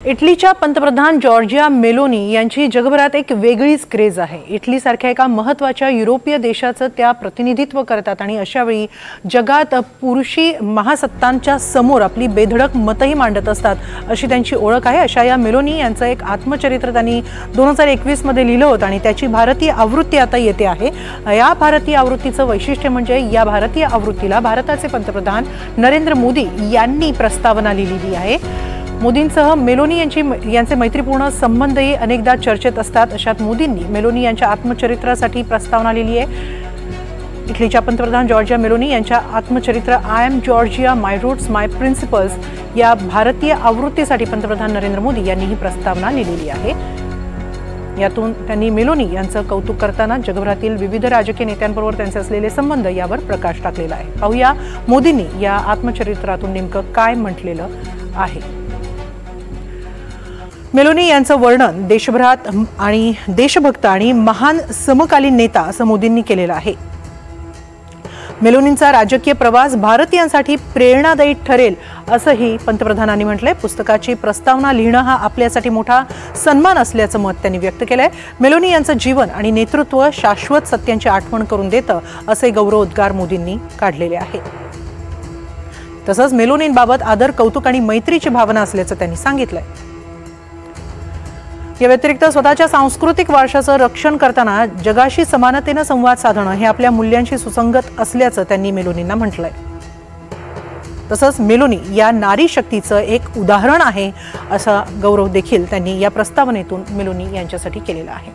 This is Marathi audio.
इटलीच्या पंतप्रधान जॉर्जिया मेलोनी यांची जगभरात एक वेगळीच क्रेज आहे। इटलीसारख्या एका महत्त्वाच्या युरोपीय देशाचं त्या प्रतिनिधित्व करतात आणि अशा वेळी जगात पुरुषी महासत्तांच्या समोर आपली बेधडक मतही मांडत असतात, अशी त्यांची ओळख आहे। अशा या मेलोनी यांचं एक आत्मचरित्र त्यांनी 2021 मध्ये लिहिलं होतं आणि त्याची भारतीय आवृत्ती आता येते आहे। या भारतीय आवृत्तीचं वैशिष्ट्य म्हणजे या भारतीय आवृत्तीला भारताचे पंतप्रधान नरेंद्र मोदी यांनी प्रस्तावना लिहिलेली आहे। मोदींसह मेलोनी यांचे मैत्रीपूर्ण संबंधही अनेकदा चर्चेत असतात। अशात मोदींनी मेलोनी यांच्या आत्मचरित्रासाठी प्रस्तावना लिहिली आहे। इटलीच्या पंतप्रधान जॉर्जिया मेलोनी यांच्या आत्मचरित्र I am Giorgia my roots my principles या भारतीय आवृत्तीसाठी पंतप्रधान नरेंद्र मोदी यांनी ही प्रस्तावना लिहिलेली आहे। यातून त्यांनी मेलोनी यांचं कौतुक करताना जगभरातील विविध राजकीय नेत्यांबरोबर त्यांचे असलेले संबंध यावर प्रकाश टाकलेला आहे। पाहूया मोदींनी या आत्मचरित्रातून नेमकं काय म्हटलेलं आहे। मेलोनी यांचं वर्णन देशभरात आणि देशभक्त आणि महान समकालीन नेता असं मोदींनी केलेलं आहे। मेलोनींचा राजकीय प्रवास भारतीयांसाठी प्रेरणादायी ठरेल असंही पंतप्रधानांनी म्हटलंय। पुस्तकाची प्रस्तावना लिहिणं हा आपल्यासाठी मोठा सन्मान असल्याचं मत त्यांनी व्यक्त केलंय। मेलोनी यांचं जीवन आणि नेतृत्व शाश्वत सत्यांची आठवण करून देतं असे गौरवोद्गार मोदींनी काढलेले आहेत। तसंच मेलोनींबाबत आदर, कौतुक आणि मैत्रीची भावना असल्याचं त्यांनी सांगितलंय। या व्यतिरिक्त स्वतःच्या सांस्कृतिक वारशाचं रक्षण करताना जगाशी समानतेने संवाद साधणं हे आपल्या मूल्यांशी सुसंगत असल्याचं त्यांनी मेलोनींना म्हटलंय। तसंच मेलोनी या नारी शक्तीचं एक उदाहरण आहे असा गौरव देखील त्यांनी या प्रस्तावनेतून मेलोनी यांच्यासाठी केलेला आहे।